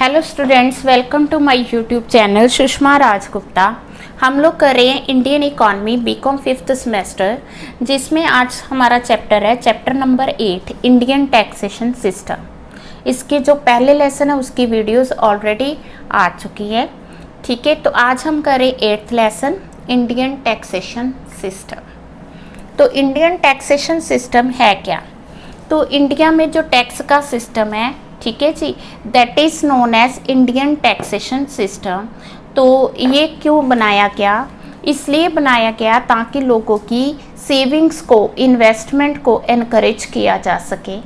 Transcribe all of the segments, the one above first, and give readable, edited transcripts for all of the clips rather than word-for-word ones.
Hello students, welcome to my YouTube channel Sushma Rajgupta. हम लोग कर रहे हैं Indian economy BCom 5th semester, जिसमें आज हमारा चैप्टर है chapter number 8 Indian taxation system. इसके जो पहले लेसन है उसकी वीडियोस ऑलरेडी आ चुकी है। ठीक है, तो आज हम करें 8th lesson Indian taxation system. तो इंडियन टैक्सेशन सिस्टम है क्या? तो इंडिया में जो टैक्स का सिस्टम है, ठीक है जी, that is known as Indian taxation system. तो ये क्यों बनाया गया? इसलिए बनाया गया ताकि लोगों की सेविंग्स को, इन्वेस्टमेंट को एनकरेज किया जा सके।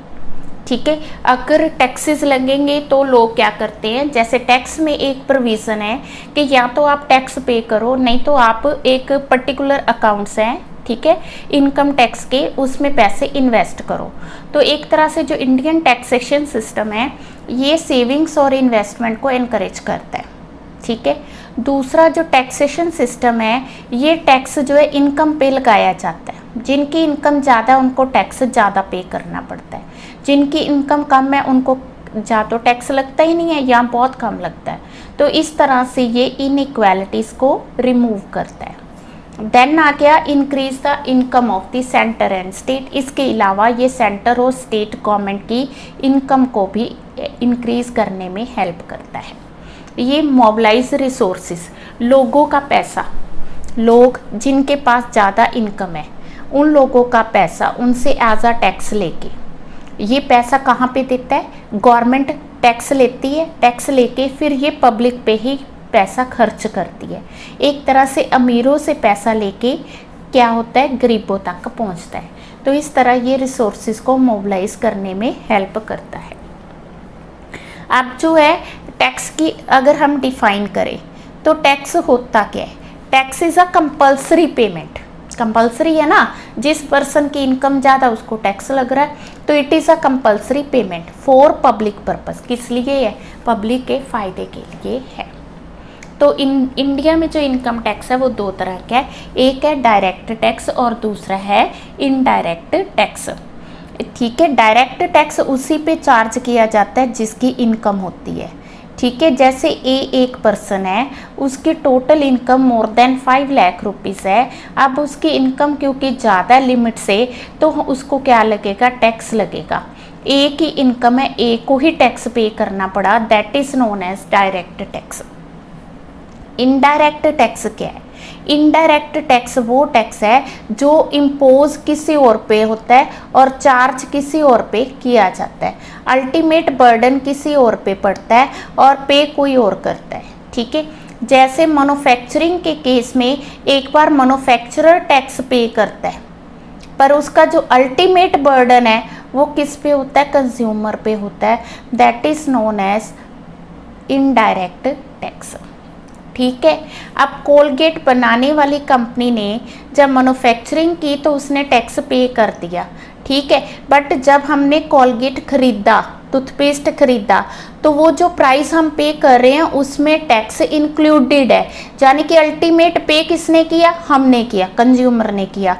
ठीक है, अगर टैक्सेस लगेंगे तो लोग क्या करते हैं, जैसे टैक्स में एक प्रोविज़न है कि या तो आप टैक्स पे करो, नहीं तो आप एक पर्टिकुलर अकाउंट्स हैं, ठीक है, इनकम टैक्स के, उसमें पैसे इन्वेस्ट करो। तो एक तरह से जो इंडियन टैक्सेशन सिस्टम है ये सेविंग्स और इन्वेस्टमेंट को एनकरेज करता है। ठीक है, दूसरा जो टैक्सेशन सिस्टम है ये टैक्स जो है इनकम पे लगाया जाता है। जिनकी इनकम ज़्यादा है उनको टैक्स ज़्यादा पे करना पड़ता है, जिनकी इनकम कम है उनको या तो टैक्स लगता ही नहीं है या बहुत कम लगता है। तो इस तरह से ये इनइक्वालिटीज़ को रिमूव करता है। देन आ गया increase the income of the centre and state. इसके अलावा ये सेंटर और स्टेट गवर्नमेंट की इनकम को भी इंक्रीज करने में हेल्प करता है। ये मोबिलाइज रिसोर्सेज, लोगों का पैसा, लोग जिनके पास ज़्यादा इनकम है उन लोगों का पैसा उनसे एज अ टैक्स लेके, ये पैसा कहाँ पे देता है? गवर्नमेंट टैक्स लेती है, टैक्स लेके फिर ये पब्लिक पे ही पैसा खर्च करती है। एक तरह से अमीरों से पैसा लेके क्या होता है, गरीबों तक पहुंचता है। तो इस तरह ये रिसोर्सेज को मोबिलाइज करने में हेल्प करता है। अब जो है टैक्स की अगर हम डिफाइन करें तो टैक्स होता क्या है? Tax is a compulsory payment. Compulsory है ना, जिस पर्सन की इनकम ज़्यादा उसको टैक्स लग रहा है, तो it is a compulsory payment for public purpose. किस लिए है? पब्लिक के फ़ायदे के लिए है। तो इंडिया में जो इनकम टैक्स है वो दो तरह का है, एक है डायरेक्ट टैक्स और दूसरा है इनडायरेक्ट टैक्स। ठीक है, डायरेक्ट टैक्स उसी पे चार्ज किया जाता है जिसकी इनकम होती है। ठीक है, जैसे एक पर्सन है, उसकी total income more than 5 lakh rupees है। अब उसकी इनकम क्योंकि ज़्यादा लिमिट से, तो उसको क्या लगेगा? टैक्स लगेगा। एक ही इनकम है, एक को ही टैक्स पे करना पड़ा, that is known as direct tax. Indirect tax क्या है? इनडायरेक्ट टैक्स वो टैक्स है जो इम्पोज किसी और पे होता है और चार्ज किसी और पे किया जाता है। अल्टीमेट बर्डन किसी और पे पड़ता है और पे कोई और करता है। ठीक है, जैसे मैन्युफैक्चरिंग के केस में एक बार मैन्युफैक्चरर टैक्स पे करता है, पर उसका जो अल्टीमेट बर्डन है वो किस पे होता है? कंज्यूमर पे होता है। That is known as indirect tax. ठीक है, अब कोलगेट बनाने वाली कंपनी ने जब मैन्युफैक्चरिंग की तो उसने टैक्स पे कर दिया। ठीक है, बट जब हमने कोलगेट खरीदा, टूथपेस्ट खरीदा, तो वो जो प्राइस हम पे कर रहे हैं उसमें टैक्स इंक्लूडेड है। यानी कि अल्टीमेट पे किसने किया? हमने किया, कंज्यूमर ने किया।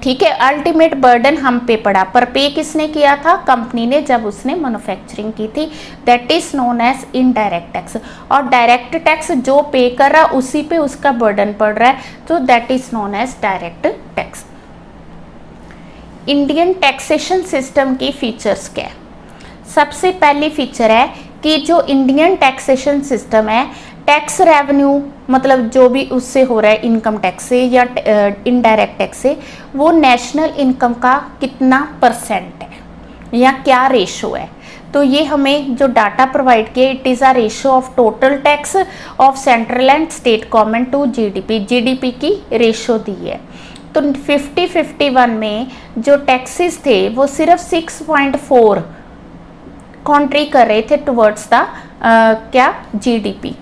ठीक है, अल्टीमेट बर्डन हम पे पड़ा, पर पे किसने किया था? कंपनी ने, जब उसने मैन्युफैक्चरिंग की थी। That is known as indirect tax. और डायरेक्ट टैक्स जो पे कर रहा है उसी पे उसका बर्डन पड़ रहा है, तो that is known as direct tax. Indian taxation system की फीचर्स क्या है? सबसे पहली फीचर है कि जो इंडियन टैक्सेशन सिस्टम है, टैक्स रेवेन्यू मतलब जो भी उससे हो रहा है इनकम टैक्स से या इनडायरेक्ट टैक्स से, वो नेशनल इनकम का कितना परसेंट है या क्या रेशो है। तो ये हमें जो डाटा प्रोवाइड किया, it is a ratio of total tax of central and state government to GDP. GDP की रेशो दी है। तो 50-51 में जो टैक्सेस थे वो सिर्फ 6.4 कॉन्ट्री कर रहे थे टुवर्ड्स द क्या? जीडीपी।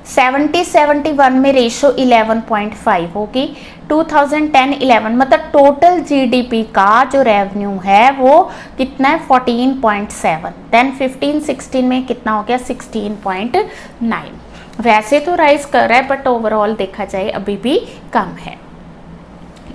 70-71 में रेशो 11.5 होगी। 2010-11 मतलब टोटल जीडीपी का जो रेवेन्यू है वो कितना है? 14.7। देन 15-16 में कितना हो गया? 16.9। वैसे तो राइज कर रहा है बट ओवरऑल देखा जाए अभी भी कम है।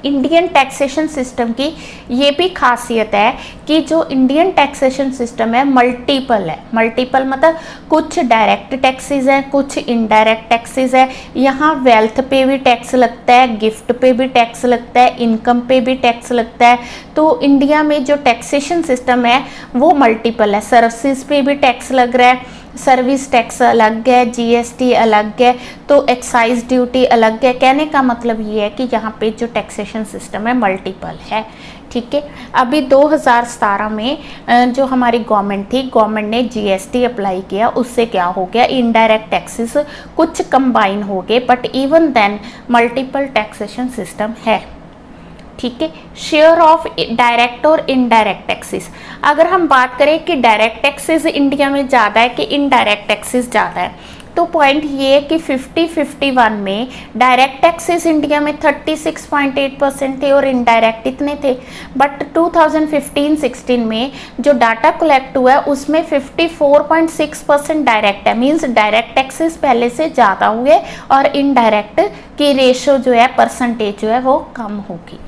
इंडियन टैक्सेशन सिस्टम की ये भी खासियत है कि जो इंडियन टैक्सेशन सिस्टम है मल्टीपल है। मल्टीपल मतलब कुछ डायरेक्ट टैक्सेस है, कुछ इनडायरेक्ट टैक्सेस है। यहाँ वेल्थ पे भी टैक्स लगता है, गिफ्ट पे भी टैक्स लगता है, इनकम पे भी टैक्स लगता है। तो इंडिया में जो टैक्सेशन सिस्टम है वो मल्टीपल है। सर्विसेज पे भी टैक्स लग रहा है, सर्विस टैक्स अलग है, जीएसटी अलग है, तो एक्साइज ड्यूटी अलग है। कहने का मतलब ये है कि यहाँ पे जो टैक्सेशन सिस्टम है मल्टीपल है। ठीक है, अभी 2017 में जो हमारी गवर्नमेंट थी, गवर्नमेंट ने जीएसटी अप्लाई किया, उससे क्या हो गया, इनडायरेक्ट टैक्सेस कुछ कंबाइन हो गए, but even then multiple taxation system है। ठीक है, शेयर ऑफ डायरेक्ट और इनडायरेक्ट टैक्सेस, अगर हम बात करें कि डायरेक्ट टैक्सेस इंडिया में ज़्यादा है कि इनडायरेक्ट टैक्सेस ज़्यादा है, तो पॉइंट ये है कि 50-51 में डायरेक्ट टैक्सेस इंडिया में 36.8% थे और इनडायरेक्ट इतने थे। बट 2015-16 में जो डाटा कलेक्ट हुआ है उसमें 54.6% डायरेक्ट है, मीन्स डायरेक्ट टैक्सेस पहले से ज़्यादा हुए और इनडायरेक्ट की रेशो जो है, परसेंटेज जो है वो कम होगी।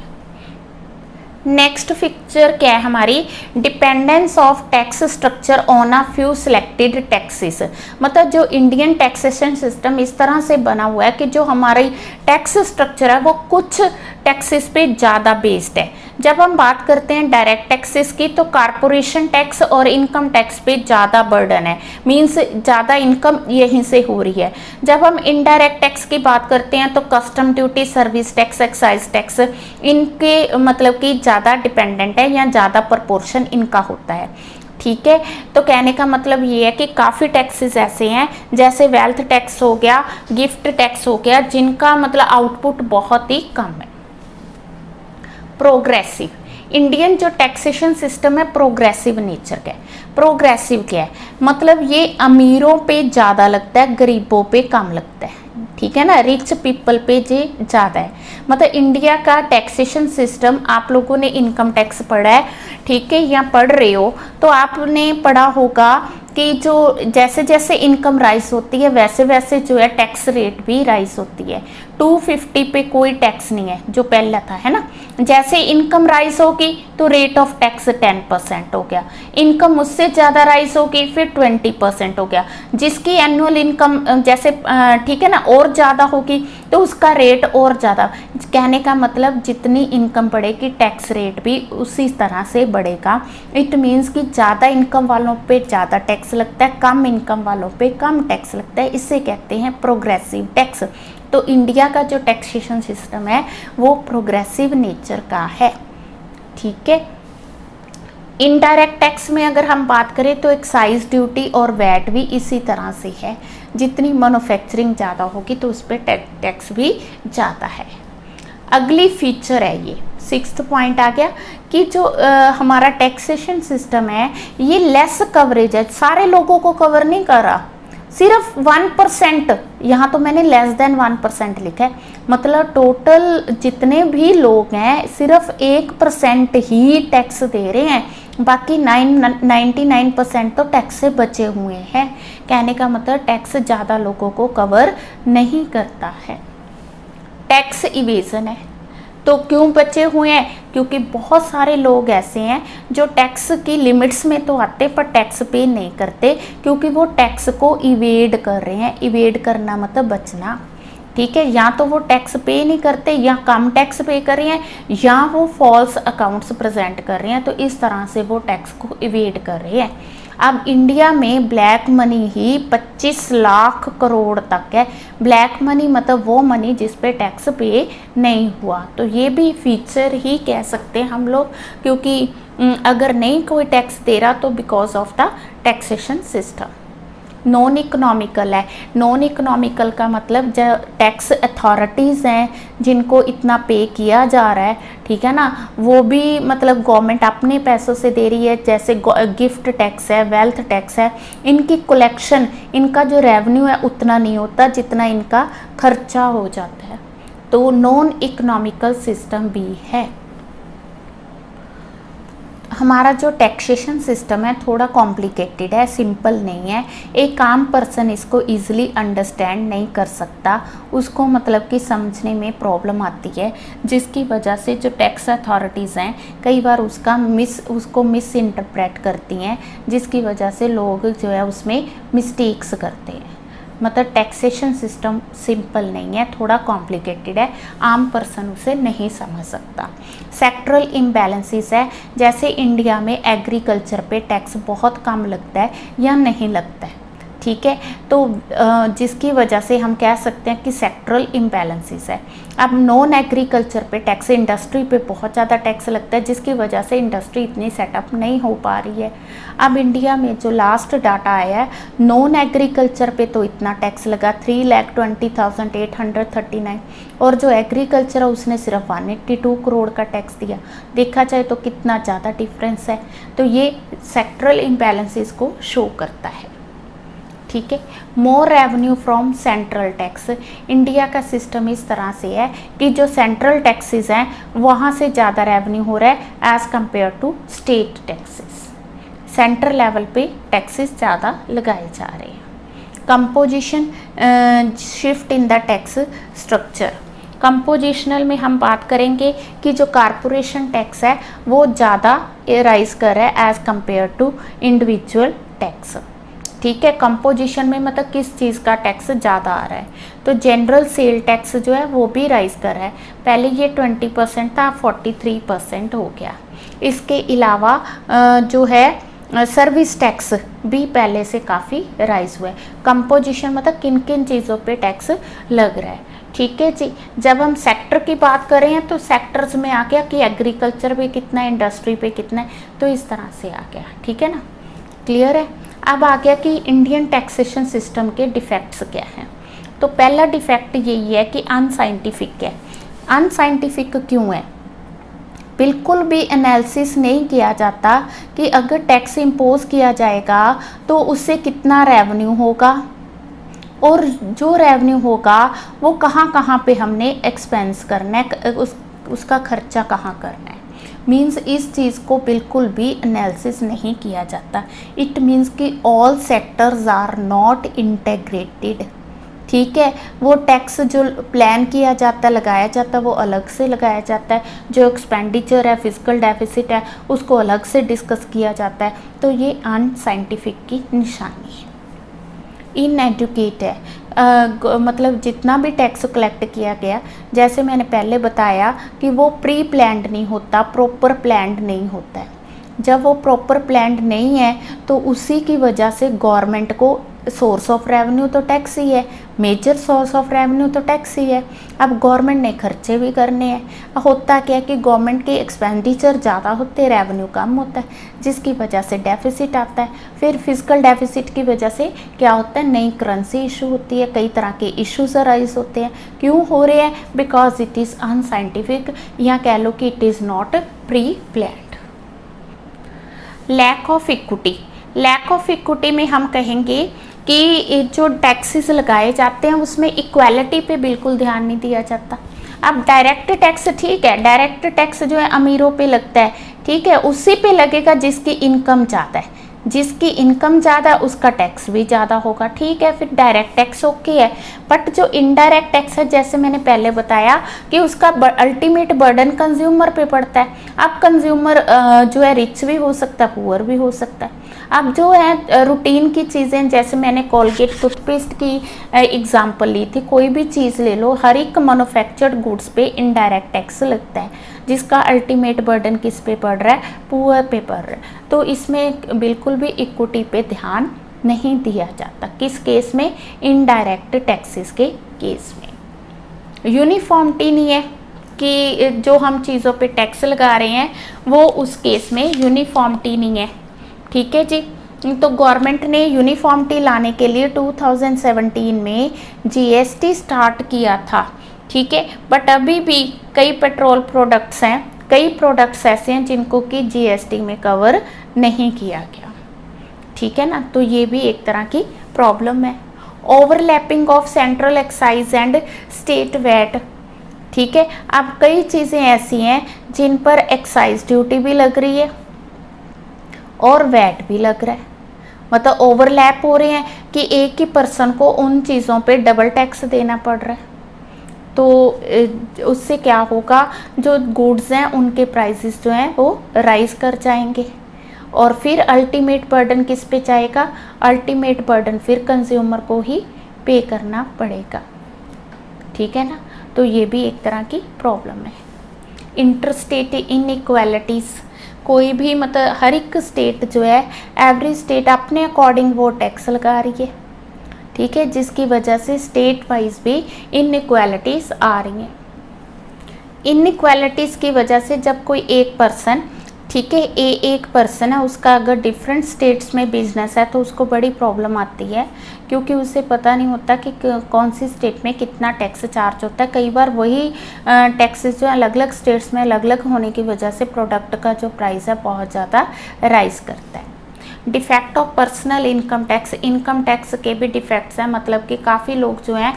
नेक्स्ट फीचर क्या है हमारी, dependence of tax structure on a few selected taxes. मतलब जो इंडियन टैक्सेशन सिस्टम इस तरह से बना हुआ है कि जो हमारी टैक्स स्ट्रक्चर है वो कुछ टैक्सेस पे ज़्यादा बेस्ड है। जब हम बात करते हैं डायरेक्ट टैक्सेस की तो कारपोरेशन टैक्स और इनकम टैक्स पे ज़्यादा बर्डन है, मींस ज़्यादा इनकम यहीं से हो रही है। जब हम इनडायरेक्ट टैक्स की बात करते हैं तो custom duty, service tax, excise tax, इनके मतलब कि ज़्यादा डिपेंडेंट है या ज़्यादा प्रपोर्शन इनका होता है। ठीक है, तो कहने का मतलब ये है कि काफ़ी टैक्सेस ऐसे हैं, जैसे वेल्थ टैक्स हो गया, गिफ्ट टैक्स हो गया, जिनका मतलब आउटपुट बहुत ही कम है। प्रोग्रेसिव, इंडियन जो टैक्सेशन सिस्टम है प्रोग्रेसिव नेचर का है। प्रोग्रेसिव क्या है, मतलब ये अमीरों पे ज़्यादा लगता है, गरीबों पे कम लगता है। ठीक है ना, रिच पीपल पे जे ज़्यादा है। मतलब इंडिया का टैक्सेशन सिस्टम, आप लोगों ने इनकम टैक्स पढ़ा है, ठीक है, या पढ़ रहे हो तो आपने पढ़ा होगा कि जो जैसे जैसे इनकम राइज होती है वैसे वैसे जो है टैक्स रेट भी राइज होती है। 250 पे कोई टैक्स नहीं है जो पहला था, है ना। जैसे इनकम राइज होगी तो रेट ऑफ टैक्स 10% हो गया, इनकम उससे ज़्यादा राइज होगी फिर 20% हो गया। जिसकी एनुअल इनकम जैसे ठीक है ना और ज़्यादा होगी तो उसका रेट और ज़्यादा। कहने का मतलब जितनी इनकम बढ़ेगी टैक्स रेट भी उसी तरह से बढ़ेगा। इट मीन्स कि ज़्यादा इनकम वालों पे ज़्यादा टैक्स लगता है, कम इनकम वालों पे कम टैक्स लगता है। इसे कहते हैं प्रोग्रेसिव टैक्स। तो इंडिया का जो टैक्सेशन सिस्टम है वो प्रोग्रेसिव नेचर का है। ठीक है, इनडायरेक्ट टैक्स में अगर हम बात करें तो एक्साइज ड्यूटी और वैट भी इसी तरह से है। जितनी मैन्युफैक्चरिंग ज़्यादा होगी तो उस पर टैक्स भी ज़्यादा है। अगली फीचर है ये 6th पॉइंट आ गया कि जो हमारा टैक्सेशन सिस्टम है ये लेस कवरेज है, सारे लोगों को कवर नहीं कर रहा, सिर्फ 1%। यहाँ तो मैंने लेस देन 1% लिखा है, मतलब टोटल जितने भी लोग हैं सिर्फ 1% ही टैक्स दे रहे हैं, बाकी 99% तो टैक्स से बचे हुए हैं। कहने का मतलब टैक्स ज़्यादा लोगों को कवर नहीं करता है। टैक्स इवेजन है, तो क्यों बचे हुए हैं, क्योंकि बहुत सारे लोग ऐसे हैं जो टैक्स की लिमिट्स में तो आते पर टैक्स पे नहीं करते, क्योंकि वो टैक्स को इवेड कर रहे हैं। इवेड करना मतलब बचना। ठीक है, या तो वो टैक्स पे नहीं करते या कम टैक्स पे कर रहे हैं या वो फॉल्स अकाउंट्स प्रेजेंट कर रहे हैं, तो इस तरह से वो टैक्स को इवेड कर रहे हैं। अब इंडिया में ब्लैक मनी ही 25 लाख करोड़ तक है। ब्लैक मनी मतलब वो मनी जिस पे टैक्स पे नहीं हुआ, तो ये भी फीचर ही कह सकते हैं हम लोग, क्योंकि अगर नहीं कोई टैक्स दे रहा तो because of the taxation system. Non economical है, नॉन इकोनॉमिकल का मतलब जो टैक्स अथॉरिटीज़ हैं जिनको इतना पे किया जा रहा है, ठीक है ना, वो भी मतलब गवर्नमेंट अपने पैसों से दे रही है, जैसे गिफ्ट टैक्स है, वेल्थ टैक्स है, इनकी कलेक्शन, इनका जो रेवेन्यू है उतना नहीं होता जितना इनका खर्चा हो जाता है, तो नॉन इकोनॉमिकल सिस्टम भी है। हमारा जो टैक्सेशन सिस्टम है थोड़ा कॉम्प्लिकेटेड है, सिंपल नहीं है। एक आम पर्सन इसको इजीली अंडरस्टैंड नहीं कर सकता, उसको मतलब कि समझने में प्रॉब्लम आती है, जिसकी वजह से जो टैक्स अथॉरिटीज़ हैं कई बार उसको मिस इंटरप्रेट करती हैं, जिसकी वजह से लोग जो है उसमें मिस्टेक्स करते हैं। मतलब टैक्सेशन सिस्टम सिंपल नहीं है, थोड़ा कॉम्प्लिकेटेड है, आम पर्सन उसे नहीं समझ सकता। सेक्टरल इम्बैलेंसेस है, जैसे इंडिया में एग्रीकल्चर पे टैक्स बहुत कम लगता है या नहीं लगता है, ठीक है, तो जिसकी वजह से हम कह सकते हैं कि सेक्टरल इम्बैलेंसेस है। अब नॉन एग्रीकल्चर पे टैक्स, इंडस्ट्री पे बहुत ज़्यादा टैक्स लगता है, जिसकी वजह से इंडस्ट्री इतनी सेटअप नहीं हो पा रही है। अब इंडिया में जो लास्ट डाटा आया है, नॉन एग्रीकल्चर पे तो इतना टैक्स लगा 3,20,839, और जो एग्रीकल्चर है उसने सिर्फ 182 करोड़ का टैक्स दिया। देखा जाए तो कितना ज़्यादा डिफरेंस है, तो ये सेक्टरल इम्बैलेंसेस को शो करता है, ठीक है। More revenue from central tax, India का सिस्टम इस तरह से है कि जो सेंट्रल टैक्सेस हैं वहाँ से ज़्यादा रेवेन्यू हो रहा है as compare to state taxes. Central level पे टैक्सेस ज़्यादा लगाए जा रहे हैं। Composition shift in the tax structure, compositional में हम बात करेंगे कि जो कारपोरेशन टैक्स है वो ज़्यादा राइज कर रहा है as compare to individual tax, ठीक है। कंपोजिशन में मतलब किस चीज़ का टैक्स ज़्यादा आ रहा है, तो जनरल सेल टैक्स जो है वो भी राइज कर रहा है, पहले ये 20% था, 43% हो गया। इसके अलावा जो है सर्विस टैक्स भी पहले से काफ़ी राइज हुआ है। कंपोजिशन मतलब किन किन चीज़ों पे टैक्स लग रहा है, ठीक है जी। जब हम सेक्टर की बात कर रहे हैं तो सेक्टर्स में आ गया कि एग्रीकल्चर पे कितना है, इंडस्ट्री पे कितना है, तो इस तरह से आ गया, ठीक है ना, क्लियर है। अब आ गया कि इंडियन टैक्सेशन सिस्टम के डिफेक्ट्स क्या हैं। तो पहला डिफेक्ट यही है कि अनसाइंटिफिक है। अनसाइंटिफिक क्यों है? बिल्कुल भी एनालिसिस नहीं किया जाता कि अगर टैक्स इम्पोज किया जाएगा तो उससे कितना रेवेन्यू होगा, और जो रेवेन्यू होगा वो कहाँ कहाँ पे हमने एक्सपेंस करना है, उसका खर्चा कहाँ करना है। मीन्स इस चीज़ को बिल्कुल भी एनालिसिस नहीं किया जाता। इट मीन्स कि all sectors are not integrated, ठीक है। वो टैक्स जो प्लान किया जाता है, लगाया जाता है, वो अलग से लगाया जाता है। जो एक्सपेंडिचर है, फिजिकल डेफिसिट है, उसको अलग से डिस्कस किया जाता है। तो ये अनसाइंटिफिक की निशानी है, इनएडुकेट है। मतलब जितना भी टैक्स कलेक्ट किया गया, जैसे मैंने पहले बताया कि वो प्री प्लान्ड नहीं होता, प्रॉपर प्लान्ड नहीं होता है। जब वो प्रॉपर प्लान्ड नहीं है तो उसी की वजह से गवर्नमेंट को सोर्स ऑफ रेवेन्यू तो टैक्स ही है, मेजर सोर्स ऑफ रेवेन्यू तो टैक्स ही है। अब गवर्नमेंट ने खर्चे भी करने हैं। होता क्या है कि गवर्नमेंट के एक्सपेंडिचर ज़्यादा होते हैं, रेवेन्यू कम होता है, जिसकी वजह से डेफिसिट आता है। फिर फिजिकल डेफिसिट की वजह से क्या होता है, नई करेंसी इशू होती है, कई तरह के इश्यूज अराइज होते हैं। क्यों हो रहे हैं? बिकॉज इट इज़ अनसाइंटिफिक, या कह लो कि it is not pre planned. Lack of equity, lack of equity में हम कहेंगे कि जो टैक्सेस लगाए जाते हैं उसमें इक्वालिटी पे बिल्कुल ध्यान नहीं दिया जाता। अब डायरेक्ट टैक्स, ठीक है, डायरेक्ट टैक्स जो है अमीरों पे लगता है, ठीक है, उसी पे लगेगा जिसकी इनकम ज़्यादा है। जिसकी इनकम ज़्यादा उसका टैक्स भी ज़्यादा होगा, ठीक है, फिर डायरेक्ट टैक्स ओके है। बट जो इनडायरेक्ट टैक्स है, जैसे मैंने पहले बताया कि उसका अल्टीमेट बर्डन कंज्यूमर पे पड़ता है। अब कंज्यूमर जो है रिच भी हो सकता है, पुअर भी हो सकता है। अब जो है रूटीन की चीज़ें, जैसे मैंने कोलगेट टूथपेस्ट की एग्जांपल ली थी, कोई भी चीज़ ले लो, हर एक मैन्युफैक्चर्ड गुड्स पे इनडायरेक्ट टैक्स लगता है, जिसका अल्टीमेट बर्डन किस पे पड़ रहा है, पुअर पे पड़ रहा है। तो इसमें बिल्कुल भी इक्विटी पे ध्यान नहीं दिया जाता। किस केस में? इनडायरेक्ट टैक्सेस के केस में। यूनिफॉर्मिटी नहीं है कि जो हम चीज़ों पे टैक्स लगा रहे हैं वो उस केस में यूनिफॉर्मिटी नहीं है, ठीक है जी। तो गवर्नमेंट ने यूनिफॉर्मिटी लाने के लिए 2017 में जीएसटी स्टार्ट किया था, ठीक है। बट अभी भी कई पेट्रोल प्रोडक्ट्स हैं, कई प्रोडक्ट्स ऐसे हैं जिनको कि जीएसटी में कवर नहीं किया गया, ठीक है ना। तो ये भी एक तरह की प्रॉब्लम है। Overlapping of central excise and state VAT, ठीक है। अब कई चीज़ें ऐसी हैं जिन पर एक्साइज ड्यूटी भी लग रही है, और वैट भी लग रहा है, मतलब ओवरलैप हो रहे हैं कि एक ही पर्सन को उन चीज़ों पे डबल टैक्स देना पड़ रहा है। तो उससे क्या होगा, जो गुड्स हैं उनके प्राइसेस जो हैं वो राइज कर जाएंगे और फिर अल्टीमेट बर्डन किस पे जाएगा, अल्टीमेट बर्डन फिर कंज्यूमर को ही पे करना पड़ेगा। ठीक है ना, तो ये भी एक तरह की प्रॉब्लम है। इंटरस्टेट इनइक्वालिटीज़, कोई भी मतलब हर एक स्टेट जो है, एवरी स्टेट अपने अकॉर्डिंग वो टैक्स लगा रही है। ठीक है, जिसकी वजह से स्टेट वाइज भी इनइक्वालिटीज़ आ रही हैं। इनइक्वालिटीज़ की वजह से जब कोई एक पर्सन, ठीक है, एक पर्सन है, उसका अगर डिफरेंट स्टेट्स में बिजनेस है तो उसको बड़ी प्रॉब्लम आती है, क्योंकि उसे पता नहीं होता कि कौन सी स्टेट में कितना टैक्स चार्ज होता है। कई बार वही टैक्सेस जो अलग अलग स्टेट्स में अलग अलग होने की वजह से प्रोडक्ट का जो प्राइस है बहुत ज़्यादा राइज करता है। Defect of personal income tax, income tax के भी डिफेक्ट्स हैं, मतलब कि काफ़ी लोग जो हैं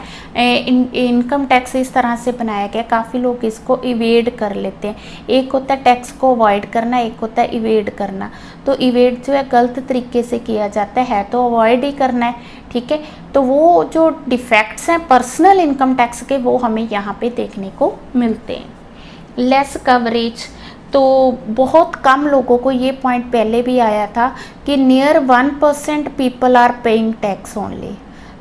इनकम टैक्स इस तरह से बनाया गया, काफ़ी लोग इसको इवेड कर लेते हैं। एक होता है टैक्स को अवॉइड करना, एक होता है इवेड करना। तो इवेड जो है गलत तरीके से किया जाता है तो अवॉइड ही करना है। ठीक है, तो वो जो डिफेक्ट्स हैं पर्सनल इनकम टैक्स के वो हमें यहाँ पे देखने को मिलते हैं। लेस कवरेज, तो बहुत कम लोगों को ये पॉइंट पहले भी आया था कि near 1% people are paying tax only,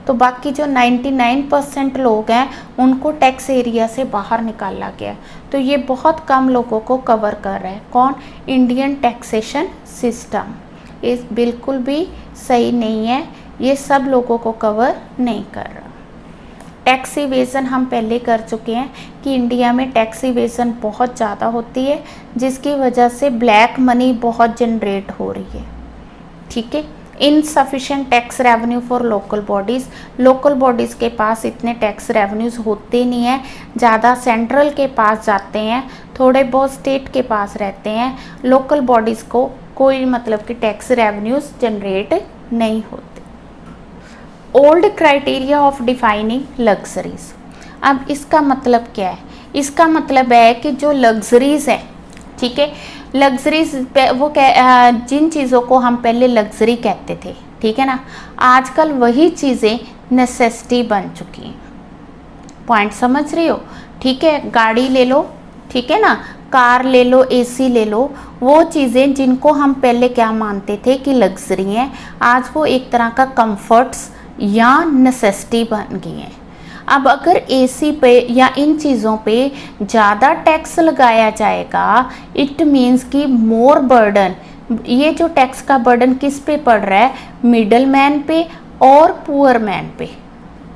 तो बाकी जो 99% लोग हैं उनको टैक्स एरिया से बाहर निकाला गया। तो ये बहुत कम लोगों को कवर कर रहा है। कौन? Indian taxation system. ये बिल्कुल भी सही नहीं है, ये सब लोगों को कवर नहीं कर रहा। टैक्स इवेज़न हम पहले कर चुके हैं कि इंडिया में टैक्स इवेज़न बहुत ज़्यादा होती है, जिसकी वजह से ब्लैक मनी बहुत जनरेट हो रही है। ठीक है, insufficient tax revenue for local bodies, local bodies के पास इतने टैक्स रेवेन्यूज़ होते नहीं हैं, ज़्यादा सेंट्रल के पास जाते हैं, थोड़े बहुत स्टेट के पास रहते हैं। लोकल बॉडीज़ को कोई मतलब कि टैक्स रेवेन्यूज़ जनरेट नहीं होते। Old criteria of defining luxuries, अब इसका मतलब क्या है? इसका मतलब है कि जो लग्जरीज है, ठीक है, लग्जरीज वो जिन चीज़ों को हम पहले लग्जरी कहते थे, ठीक है ना, आजकल वही चीज़ें नेसेसिटी बन चुकी हैं। पॉइंट समझ रही हो? ठीक है, गाड़ी ले लो, ठीक है ना, कार ले लो, एसी ले लो, वो चीज़ें जिनको हम पहले क्या मानते थे कि लग्जरी हैं, आज वो एक तरह का कंफर्ट्स या नेसेसिटी बन गई हैं। अब अगर एसी पे या इन चीज़ों पे ज़्यादा टैक्स लगाया जाएगा, इट मीन्स कि मोर बर्डन, ये जो टैक्स का बर्डन किस पे पड़ रहा है? मिडल मैन पे और पुअर मैन पे,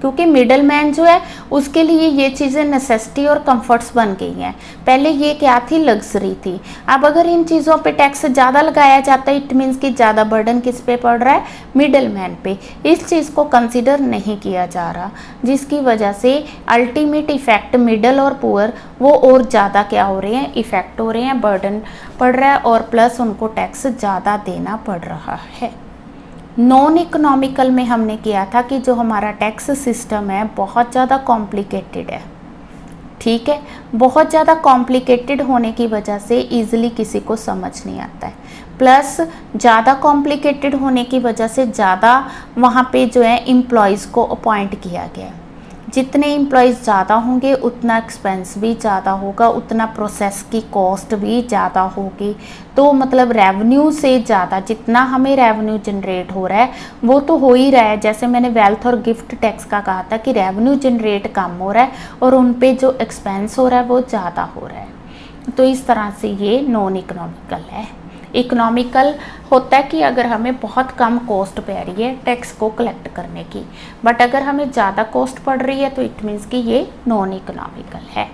क्योंकि मिडल मैन जो है उसके लिए ये चीज़ें नेसेसिटी और कंफर्ट्स बन गई हैं। पहले ये क्या थी? लग्जरी थी। अब अगर इन चीज़ों पे टैक्स ज़्यादा लगाया जाता है, इट मीन्स कि ज़्यादा बर्डन किस पे पड़ रहा है? मिडल मैन पे। इस चीज़ को कंसिडर नहीं किया जा रहा, जिसकी वजह से अल्टीमेट इफेक्ट मिडल और पुअर वो और ज़्यादा क्या हो रहे हैं? इफेक्ट हो रहे हैं, बर्डन पड़ रहा है और प्लस उनको टैक्स ज़्यादा देना पड़ रहा है। नॉन इकोनॉमिकल में हमने किया था कि जो हमारा टैक्स सिस्टम है बहुत ज़्यादा कॉम्प्लिकेटेड है। ठीक है, बहुत ज़्यादा कॉम्प्लिकेटेड होने की वजह से ईज़िली किसी को समझ नहीं आता है, प्लस ज़्यादा कॉम्प्लिकेटेड होने की वजह से ज़्यादा वहाँ पे जो है एम्प्लॉयज़ को अपॉइंट किया गया है। जितने एम्प्लॉयज़ ज़्यादा होंगे उतना एक्सपेंस भी ज़्यादा होगा, उतना प्रोसेस की कॉस्ट भी ज़्यादा होगी। तो मतलब रेवेन्यू से ज़्यादा जितना हमें रेवेन्यू जनरेट हो रहा है वो तो हो ही रहा है। जैसे मैंने वेल्थ और गिफ्ट टैक्स का कहा था कि रेवेन्यू जनरेट कम हो रहा है और उन पे जो एक्सपेंस हो रहा है वो ज़्यादा हो रहा है। तो इस तरह से ये नॉन इकोनॉमिकल है। इकोनॉमिकल होता है कि अगर हमें बहुत कम कॉस्ट पड़ रही है टैक्स को कलेक्ट करने की, बट अगर हमें ज़्यादा कॉस्ट पड़ रही है तो इट मीन्स कि ये नॉन इकोनॉमिकल है।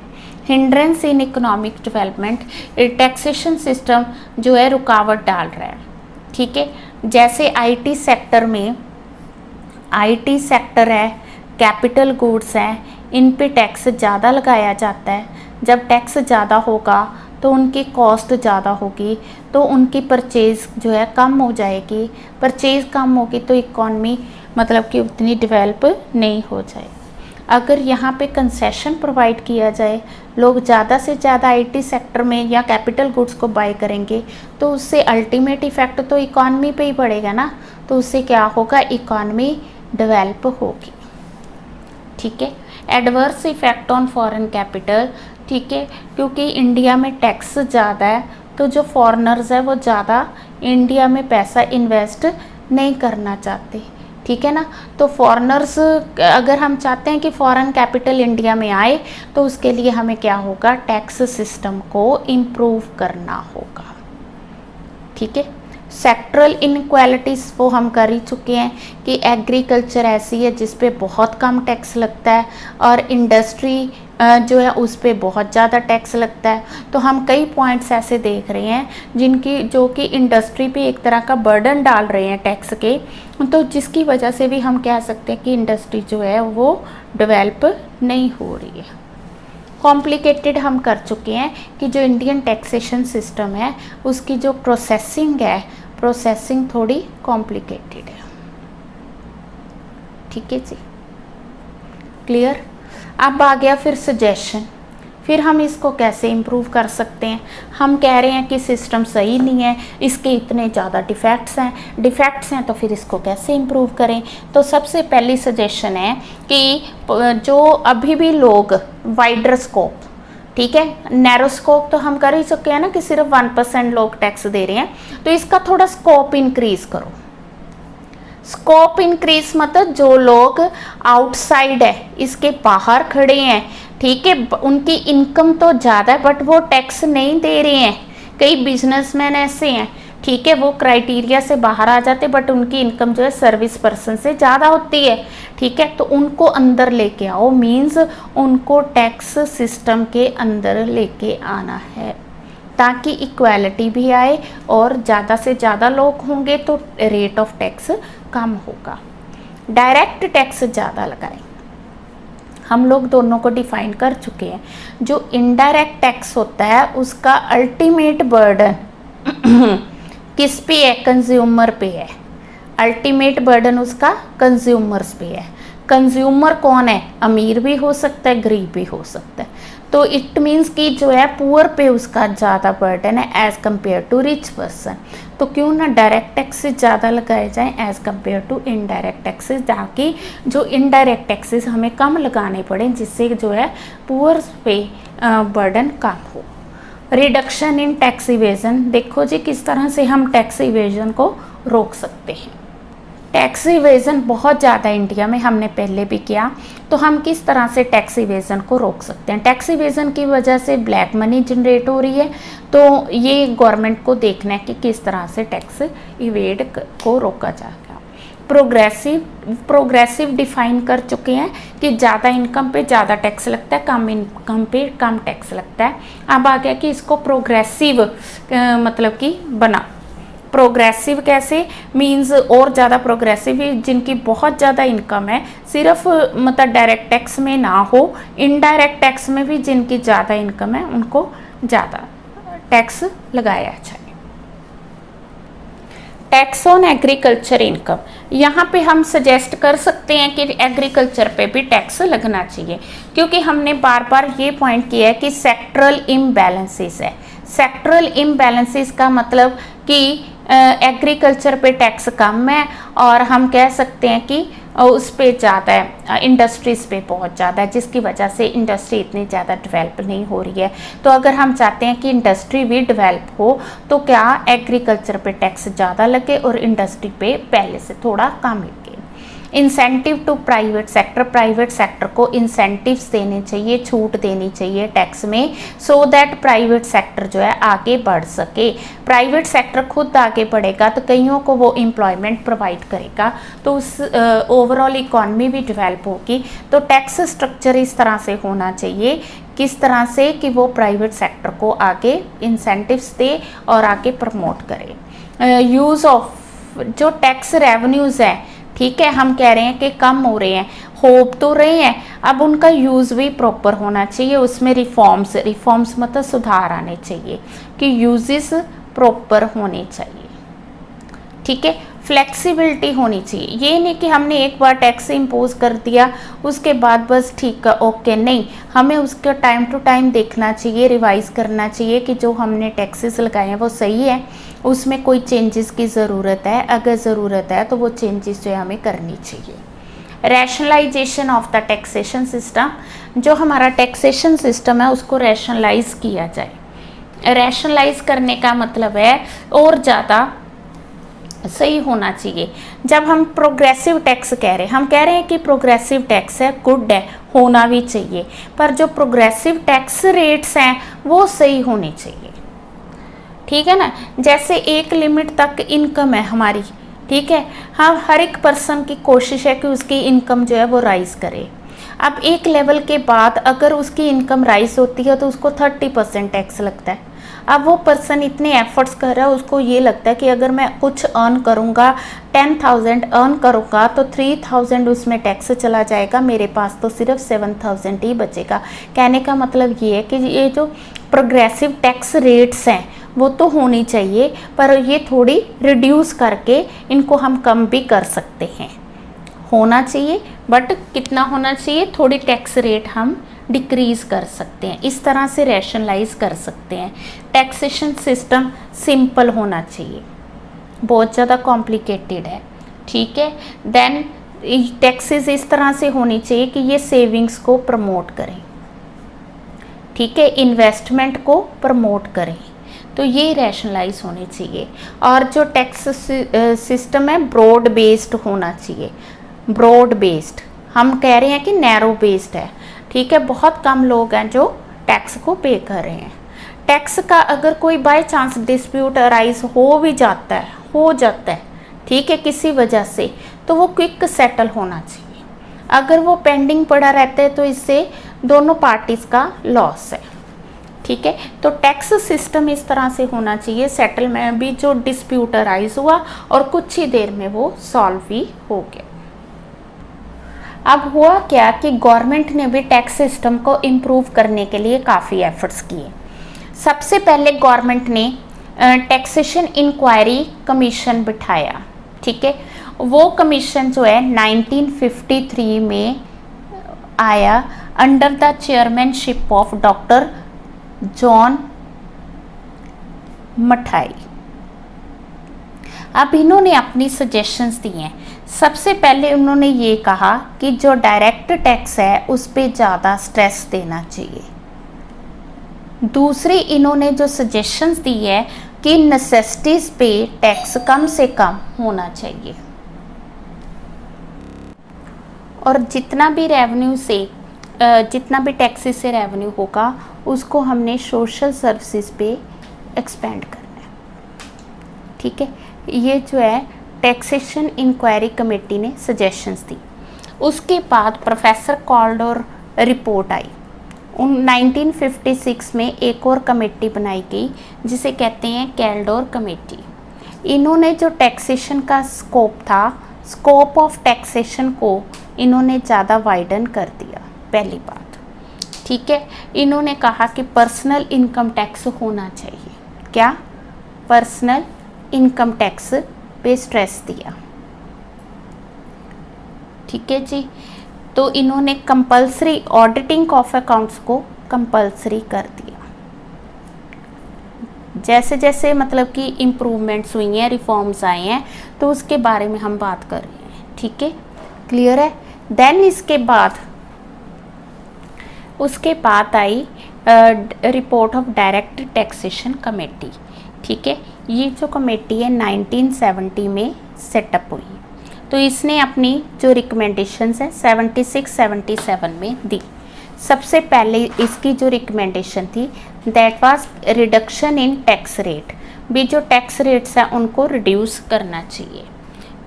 Hindrance in economic development, taxation system जो है रुकावट डाल रहा है। ठीक है, जैसे आईटी सेक्टर में, आईटी सेक्टर है, कैपिटल गुड्स हैं, इन पे टैक्स ज़्यादा लगाया जाता है। जब टैक्स ज़्यादा होगा तो उनकी कॉस्ट ज़्यादा होगी, तो उनकी परचेज़ जो है कम हो जाएगी। परचेज़ कम होगी तो इकॉनमी मतलब कि उतनी डेवलप नहीं हो जाएगी। अगर यहाँ पे कंसेशन प्रोवाइड किया जाए, लोग ज़्यादा से ज़्यादा आईटी सेक्टर में या कैपिटल गुड्स को बाय करेंगे, तो उससे अल्टीमेट इफ़ेक्ट तो इकॉनमी पे ही पड़ेगा ना, तो उससे क्या होगा, इकॉनमी डेवलप होगी। ठीक है। Adverse effect on foreign capital, ठीक है, क्योंकि इंडिया में टैक्स ज़्यादा है, तो जो फॉरेनर्स है वो ज़्यादा इंडिया में पैसा इन्वेस्ट नहीं करना चाहते। ठीक है ना, तो फॉरेनर्स, अगर हम चाहते हैं कि फॉरेन कैपिटल इंडिया में आए, तो उसके लिए हमें क्या होगा, टैक्स सिस्टम को इम्प्रूव करना होगा। ठीक है। सेक्टरल इनक्वालिटीज़ वो हम कर ही चुके हैं कि एग्रीकल्चर ऐसी है जिस पे बहुत कम टैक्स लगता है, और इंडस्ट्री जो है उस पे बहुत ज़्यादा टैक्स लगता है। तो हम कई पॉइंट्स ऐसे देख रहे हैं जो कि इंडस्ट्री पे एक तरह का बर्डन डाल रहे हैं टैक्स के, तो जिसकी वजह से भी हम कह सकते हैं कि इंडस्ट्री जो है वो डेवलप नहीं हो रही है। कॉम्प्लिकेटेड हम कर चुके हैं कि जो इंडियन टैक्सेशन सिस्टम है उसकी जो प्रोसेसिंग थोड़ी कॉम्प्लिकेटेड है। ठीक है जी, क्लियर। अब आ गया फिर सजेशन, फिर हम इसको कैसे इम्प्रूव कर सकते हैं। हम कह रहे हैं कि सिस्टम सही नहीं है, इसके इतने ज़्यादा डिफेक्ट्स हैं, तो फिर इसको कैसे इम्प्रूव करें। तो सबसे पहली सजेशन है कि जो अभी भी लोग वाइडर स्कोप, ठीक है, नैरो स्कोप तो हम कर ही चुके हैं ना कि सिर्फ 1% लोग टैक्स दे रहे हैं, तो इसका थोड़ा स्कोप इंक्रीज करो। स्कोप इंक्रीज मतलब जो लोग आउटसाइड है, इसके बाहर खड़े हैं, ठीक है, उनकी इनकम तो ज़्यादा है बट वो टैक्स नहीं दे रहे हैं। कई बिजनेसमैन ऐसे हैं, ठीक है, वो क्राइटेरिया से बाहर आ जाते बट उनकी इनकम जो है सर्विस पर्सन से ज़्यादा होती है। ठीक है, तो उनको अंदर लेके आओ, मीन्स उनको टैक्स सिस्टम के अंदर लेके आना है ताकि इक्वालिटी भी आए और ज़्यादा से ज़्यादा लोग होंगे तो रेट ऑफ टैक्स कम होगा। डायरेक्ट टैक्स ज़्यादा लगाएं, हम लोग दोनों को डिफाइन कर चुके हैं। जो इनडायरेक्ट टैक्स होता है उसका अल्टीमेट बर्डन किस पे है, कंज्यूमर पे है। अल्टीमेट बर्डन उसका कंज्यूमर्स पे है। कंज्यूमर कौन है, अमीर भी हो सकता है, गरीब भी हो सकता है। तो इट मीन्स कि जो है पुअर पे उसका ज़्यादा बर्डन है as compare to rich person. तो क्यों ना डायरेक्ट टैक्सेस ज़्यादा लगाए जाएं as compare to indirect taxes, ताकि जो इनडायरेक्ट टैक्सेस हमें कम लगाने पड़े, जिससे जो है पुअर पे बर्डन कम हो। रिडक्शन इन टैक्स इवेजन, देखो जी किस तरह से हम टैक्स इवेजन को रोक सकते हैं। टैक्स इवेजन बहुत ज़्यादा इंडिया में हमने पहले भी किया, तो हम किस तरह से टैक्स इवेजन को रोक सकते हैं। टैक्स इवेजन की वजह से ब्लैक मनी जनरेट हो रही है, तो ये गवर्नमेंट को देखना है कि किस तरह से टैक्स इवेड को रोका जाएगा। प्रोग्रेसिव डिफाइन कर चुके हैं कि ज़्यादा इनकम पे ज़्यादा टैक्स लगता है, कम इनकम पे कम टैक्स लगता है। अब आ गया कि इसको प्रोग्रेसिव मतलब कि बना। प्रोग्रेसिव कैसे, मींस और ज़्यादा प्रोग्रेसिव जिनकी बहुत ज़्यादा इनकम है, सिर्फ मतलब डायरेक्ट टैक्स में ना हो, इनडायरेक्ट टैक्स में भी जिनकी ज़्यादा इनकम है उनको ज़्यादा टैक्स लगाया जाए। टैक्स ऑन एग्रीकल्चर इनकम, यहाँ पे हम सजेस्ट कर सकते हैं कि एग्रीकल्चर पे भी टैक्स लगना चाहिए, क्योंकि हमने बार बार ये पॉइंट किया है कि सेक्टरल इम्बैलेंसेस है। सेक्टरल इम्बैलेंसेस का मतलब कि एग्रीकल्चर पे टैक्स कम है, और हम कह सकते हैं कि उस पे ज़्यादा है, इंडस्ट्रीज़ पे बहुत ज़्यादा है, जिसकी वजह से इंडस्ट्री इतनी ज़्यादा डेवलप नहीं हो रही है। तो अगर हम चाहते हैं कि इंडस्ट्री भी डेवलप हो, तो क्या एग्रीकल्चर पे टैक्स ज़्यादा लगे और इंडस्ट्री पे पहले से थोड़ा कम लगे। इंसेंटिव टू प्राइवेट सेक्टर को इंसेंटिव्स देने चाहिए, छूट देनी चाहिए टैक्स में, सो दैट प्राइवेट सेक्टर जो है आगे बढ़ सके। प्राइवेट सेक्टर खुद आगे बढ़ेगा तो कईयों को वो एम्प्लॉयमेंट प्रोवाइड करेगा, तो उस ओवरऑल इकॉनमी भी डेवलप होगी। तो टैक्स स्ट्रक्चर इस तरह से होना चाहिए, किस तरह से कि वो प्राइवेट सेक्टर को आगे इंसेंटिव्स दे और आगे प्रमोट करे। यूज़ ऑफ जो टैक्स रेवेन्यूज़ हैं, ठीक है, हम कह रहे हैं कि कम हो रहे हैं, होप तो रहे हैं, अब उनका यूज़ भी प्रॉपर होना चाहिए। उसमें रिफॉर्म्स मतलब सुधार आने चाहिए कि यूजेस प्रॉपर होने चाहिए। ठीक है, फ्लेक्सिबिलिटी होनी चाहिए। ये नहीं कि हमने एक बार टैक्स इम्पोज कर दिया उसके बाद बस ठीक है ओके, नहीं, हमें उसका टाइम टू टाइम देखना चाहिए, रिवाइज करना चाहिए कि जो हमने टैक्सेस लगाए हैं वो सही है, उसमें कोई चेंजेस की ज़रूरत है, अगर ज़रूरत है तो वो चेंजेस जो है हमें करनी चाहिए। Rationalization of the taxation system, जो हमारा टैक्सेशन सिस्टम है उसको रैशनलाइज किया जाए। रैशनलाइज करने का मतलब है और ज़्यादा सही होना चाहिए। जब हम प्रोग्रेसिव टैक्स कह रहे हैं, हम कह रहे हैं कि प्रोग्रेसिव टैक्स है, गुड है, होना भी चाहिए, पर जो प्रोग्रेसिव टैक्स रेट्स हैं वो सही होने चाहिए, ठीक है ना। जैसे एक लिमिट तक इनकम है हमारी, ठीक है, हाँ, हर एक पर्सन की कोशिश है कि उसकी इनकम जो है वो राइज करे। अब एक लेवल के बाद अगर उसकी इनकम राइज होती है तो उसको 30% टैक्स लगता है। अब वो पर्सन इतने एफर्ट्स कर रहा है, उसको ये लगता है कि अगर मैं कुछ अर्न करूँगा, 10,000 अर्न करूँगा तो 3,000 उसमें टैक्स चला जाएगा, मेरे पास तो सिर्फ 7,000 ही बचेगा। कहने का मतलब ये है कि ये जो प्रोग्रेसिव टैक्स रेट्स हैं वो तो होनी चाहिए, पर ये थोड़ी रिड्यूस करके इनको हम कम भी कर सकते हैं। होना चाहिए बट कितना होना चाहिए, थोड़ी टैक्स रेट हम डिक्रीज़ कर सकते हैं, इस तरह से रैशनलाइज कर सकते हैं। टैक्सेशन सिस्टम सिंपल होना चाहिए, बहुत ज़्यादा कॉम्प्लिकेटेड है, ठीक है। देन टैक्सेस इस तरह से होनी चाहिए कि ये सेविंग्स को प्रमोट करें, ठीक है, इन्वेस्टमेंट को प्रमोट करें, तो ये रैशनलाइज होने चाहिए। और जो टैक्स सिस्टम है ब्रॉड बेस्ड होना चाहिए। ब्रॉड बेस्ड, हम कह रहे हैं कि नैरो बेस्ड है, ठीक है, बहुत कम लोग हैं जो टैक्स को पे कर रहे हैं। टैक्स का अगर कोई बाय चांस डिस्प्यूट अराइज हो भी जाता है, ठीक है, किसी वजह से, तो वो क्विक सेटल होना चाहिए। अगर वो पेंडिंग पड़ा रहता है तो इससे दोनों पार्टीज का लॉस है, ठीक है। तो टैक्स सिस्टम इस तरह से होना चाहिए, सेटलमेंट भी जो डिस्प्यूट अराइज हुआ और कुछ ही देर में वो सॉल्व भी हो गया। अब हुआ क्या कि गवर्नमेंट ने भी टैक्स सिस्टम को इम्प्रूव करने के लिए काफ़ी एफर्ट्स किए। सबसे पहले गवर्नमेंट ने टैक्सेशन इंक्वायरी कमीशन बिठाया, ठीक है। वो कमीशन जो है 1953 में आया under the chairmanship of doctor John मठाई। अब इन्होंने अपनी सजेशंस दी हैं। सबसे पहले उन्होंने ये कहा कि जो डायरेक्ट टैक्स है उस पर ज़्यादा स्ट्रेस देना चाहिए। दूसरी इन्होंने जो सजेशंस दी है कि नेसेसिटीज़ पे टैक्स कम से कम होना चाहिए, और जितना भी रेवेन्यू से जितना भी टैक्सेस से रेवेन्यू होगा उसको हमने सोशल सर्विसेज पे एक्सपेंड करना है, ठीक है। ये जो है टैक्सेशन इंक्वायरी कमेटी ने सजेशंस दी। उसके बाद प्रोफेसर कॉल्डर रिपोर्ट आई। 1956 में एक और कमेटी बनाई गई जिसे कहते हैं कैल्डोर कमेटी। इन्होंने जो टैक्सेशन का स्कोप था, स्कोप ऑफ टैक्सेशन को इन्होंने ज़्यादा वाइडन कर दिया। पहली बात, ठीक है, इन्होंने कहा कि पर्सनल इनकम टैक्स होना चाहिए। क्या? पर्सनल इनकम टैक्स पे स्ट्रेस दिया, ठीक है जी। तो इन्होंने कंपलसरी ऑडिटिंग ऑफ अकाउंट्स को कंपलसरी कर दिया। जैसे जैसे मतलब कि इम्प्रूवमेंट्स हुई हैं, रिफॉर्म्स आए हैं, तो उसके बारे में हम बात कर रहे हैं, ठीक है, क्लियर है। देन उसके बाद आई report of direct taxation committee, ठीक है। ये जो कमेटी है 1970 में सेटअप हुई, तो इसने अपनी जो रिकमेंडेशंस हैं 76-77 में दी। सबसे पहले इसकी जो रिकमेंडेशन थी that was reduction in tax rate, भी जो टैक्स रेट्स हैं उनको रिड्यूस करना चाहिए,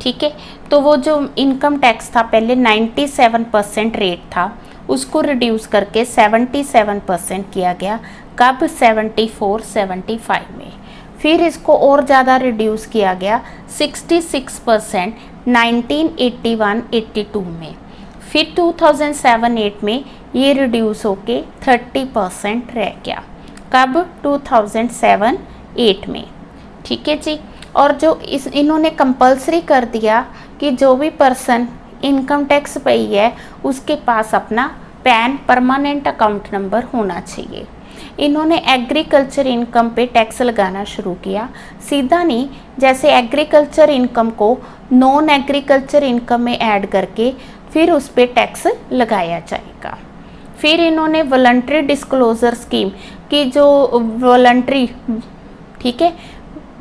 ठीक है। तो वो जो इनकम टैक्स था पहले 97% रेट था, उसको रिड्यूस करके 77% किया गया। कब? 74-75 में। फिर इसको और ज़्यादा रिड्यूस किया गया 66% 1981-82 में। फिर 2007-8 में ये रिड्यूस होके 30% रह गया। कब? 2007-8 में, ठीक है जी। और जो इन्होंने कंपलसरी कर दिया कि जो भी पर्सन इनकम टैक्स पेई है उसके पास अपना पैन परमानेंट अकाउंट नंबर होना चाहिए। इन्होंने एग्रीकल्चर इनकम पे टैक्स लगाना शुरू किया, सीधा नहीं, जैसे एग्रीकल्चर इनकम को नॉन एग्रीकल्चर इनकम में ऐड करके फिर उस पर टैक्स लगाया जाएगा। फिर इन्होंने वॉलंटरी डिस्क्लोजर स्कीम की जो वॉलंटरी, ठीक है,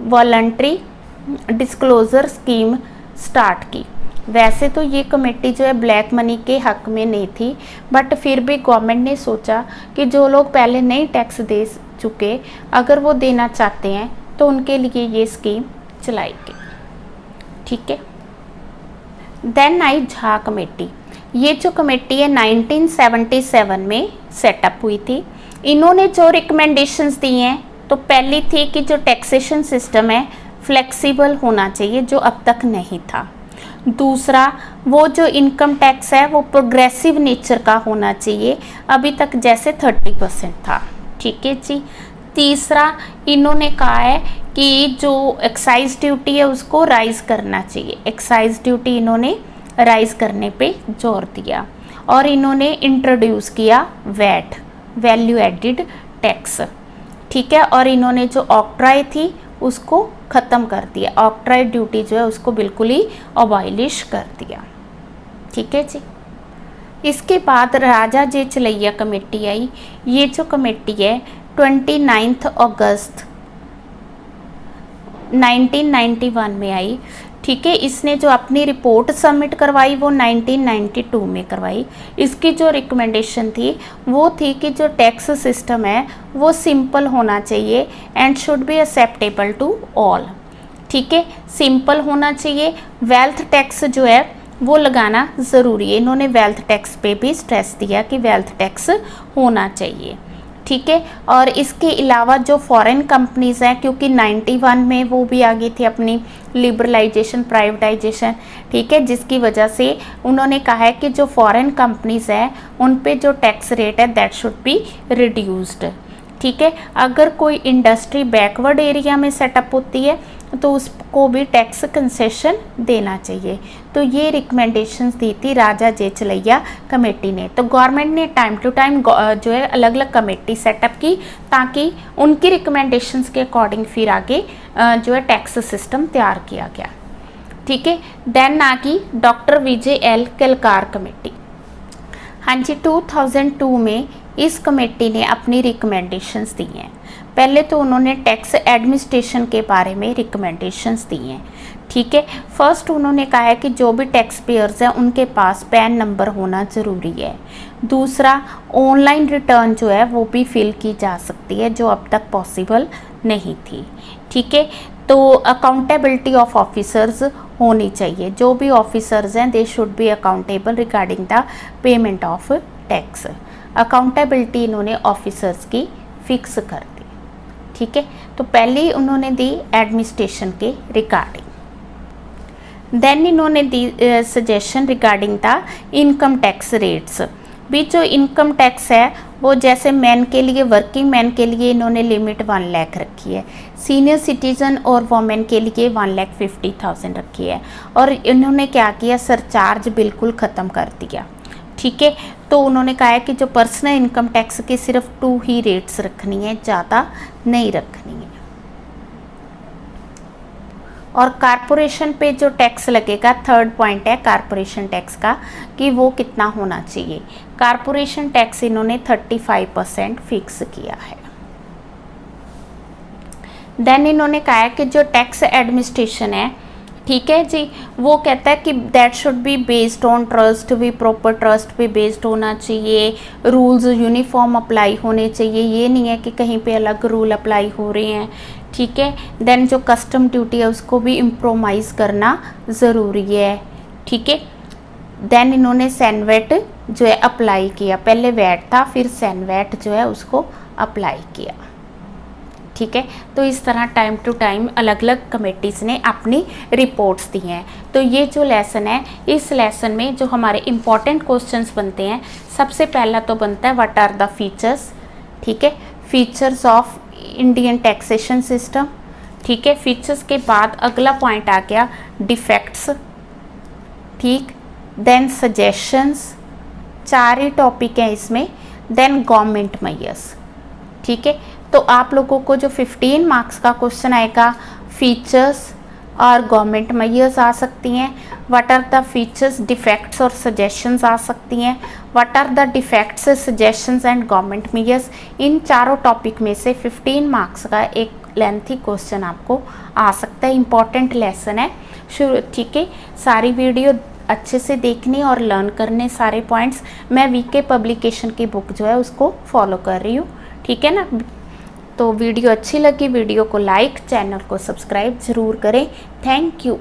वॉलंटरी डिस्क्लोजर स्कीम स्टार्ट की। वैसे तो ये कमेटी जो है ब्लैक मनी के हक में नहीं थी, बट फिर भी गवर्नमेंट ने सोचा कि जो लोग पहले नहीं टैक्स दे चुके अगर वो देना चाहते हैं तो उनके लिए ये स्कीम चलाई गई। ठीक है। Then I Jha committee. ये जो कमेटी है 1977 में सेटअप हुई थी। इन्होंने जो रिकमेंडेशंस दी हैं तो पहली थी कि जो टैक्सेशन सिस्टम है फ्लेक्सिबल होना चाहिए, जो अब तक नहीं था। दूसरा, वो जो इनकम टैक्स है वो प्रोग्रेसिव नेचर का होना चाहिए, अभी तक जैसे 30% था। ठीक है जी। तीसरा, इन्होंने कहा है कि जो एक्साइज ड्यूटी है उसको राइज करना चाहिए, एक्साइज ड्यूटी इन्होंने राइज करने पे जोर दिया। और इन्होंने इंट्रोड्यूस किया वैट, वैल्यू एडिड टैक्स। ठीक है। और इन्होंने जो ऑक्ट्राई थी उसको ख़त्म कर दिया, ऑक्ट्राई ड्यूटी जो है उसको बिल्कुल ही अबॉलिश कर दिया। ठीक है जी। इसके बाद राजा जे चलैया कमेटी आई। ये जो कमेटी है 29 अगस्त 1991 में आई। ठीक है। इसने जो अपनी रिपोर्ट सबमिट करवाई वो 1992 में करवाई। इसकी जो रिकमेंडेशन थी वो थी कि जो टैक्स सिस्टम है वो सिंपल होना चाहिए and should be acceptable to all. ठीक है। सिंपल होना चाहिए। वेल्थ टैक्स जो है वो लगाना ज़रूरी है। इन्होंने वेल्थ टैक्स पे भी स्ट्रेस दिया कि वेल्थ टैक्स होना चाहिए। ठीक है। और इसके अलावा जो फॉरेन कंपनीज़ हैं, क्योंकि 91 में वो भी आ गई थी अपनी लिबरलाइजेशन, प्राइवेटाइजेशन, ठीक है, जिसकी वजह से उन्होंने कहा है कि जो फॉरेन कंपनीज़ हैं उन पे जो टैक्स रेट है दैट शुड बी रिड्यूस्ड। ठीक है। अगर कोई इंडस्ट्री बैकवर्ड एरिया में सेटअप होती है तो उसको भी टैक्स कंसेशन देना चाहिए। तो ये रिकमेंडेशंस दी थी राजा जे चलैया कमेटी ने। तो गवर्नमेंट ने टाइम टू टाइम जो है अलग अलग कमेटी सेटअप की ताकि उनकी रिकमेंडेशंस के अकॉर्डिंग फिर आगे जो है टैक्स सिस्टम तैयार किया गया। ठीक है। देन आ गई डॉक्टर विजय एल केलकार कमेटी। हाँ जी, 2002 में इस कमेटी ने अपनी रिकमेंडेशंस दी हैं। पहले तो उन्होंने टैक्स एडमिनिस्ट्रेशन के बारे में रिकमेंडेशंस दी हैं। ठीक है। फर्स्ट उन्होंने कहा है कि जो भी टैक्स पेयर्स हैं उनके पास पैन नंबर होना ज़रूरी है। दूसरा, ऑनलाइन रिटर्न जो है वो भी फिल की जा सकती है, जो अब तक पॉसिबल नहीं थी। ठीक है। तो अकाउंटेबिलिटी ऑफ ऑफिसर्स होनी चाहिए, जो भी ऑफिसर्स हैं they should be accountable regarding the payment of tax. Accountability इन्होंने ऑफिसर्स की फिक्स कर दी। ठीक है। तो पहले उन्होंने दी एडमिनिस्ट्रेशन के रिगार्डिंग। देन इन्होंने दी suggestion regarding the income tax rates. भी जो इनकम टैक्स है वो जैसे मैन के लिए, वर्किंग मैन के लिए इन्होंने लिमिट 1 लाख रखी है, सीनियर सिटीज़न और वोमेन के लिए 1,50,000 रखी है। और इन्होंने क्या किया, सरचार्ज बिल्कुल ख़त्म कर दिया। ठीक है। तो उन्होंने कहा है कि जो पर्सनल इनकम टैक्स की सिर्फ 2 ही रेट्स रखनी है, ज़्यादा नहीं रखनी है। और कारपोरेशन पे जो टैक्स लगेगा, थर्ड पॉइंट है कारपोरेशन टैक्स का कि वो कितना होना चाहिए। कारपोरेशन टैक्स इन्होंने 35% फिक्स किया है। देन इन्होंने कहा है कि जो टैक्स एडमिनिस्ट्रेशन है, ठीक है जी, वो कहता है कि that should be based on trust, भी प्रॉपर ट्रस्ट पे बेस्ड होना चाहिए, रूल्स यूनिफॉर्म अप्लाई होने चाहिए, ये नहीं है कि कहीं पे अलग रूल अप्लाई हो रहे हैं। ठीक है। देन जो कस्टम ड्यूटी है उसको भी इम्प्रोमाइज़ करना ज़रूरी है। ठीक है। देन इन्होंने सैनवेट जो है अप्लाई किया, पहले वैट था फिर सैनवेट जो है उसको अप्लाई किया। ठीक है। तो इस तरह टाइम टू टाइम अलग अलग कमेटीज़ ने अपनी रिपोर्ट्स दी हैं। तो ये जो लेसन है, इस लेसन में जो हमारे इम्पॉर्टेंट क्वेश्चंस बनते हैं, सबसे पहला तो बनता है व्हाट आर द फीचर्स। ठीक है। Features of Indian taxation system. ठीक है। फीचर्स के बाद अगला पॉइंट आ गया डिफेक्ट्स, ठीक, देन सजेशंस, 4 ही टॉपिक हैं इसमें, देन गवर्नमेंट मेजर्स, ठीक है। तो आप लोगों को जो 15 मार्क्स का क्वेश्चन आएगा, फीचर्स और गवर्नमेंट मेजर्स आ सकती हैं, what are the features, defects और सजेशंस आ सकती हैं, what are the defects, suggestions and government measures. इन चारों टॉपिक में से 15 मार्क्स का एक लेंथी क्वेश्चन आपको आ सकता है, इंपॉर्टेंट लेसन है शुरू, ठीक है। सारी वीडियो अच्छे से देखनी और लर्न करने सारे पॉइंट्स। मैं वीके पब्लिकेशन की बुक जो है उसको फॉलो कर रही हूँ, ठीक है ना। तो वीडियो अच्छी लगी, वीडियो को लाइक, चैनल को सब्सक्राइब ज़रूर करें। Thank you.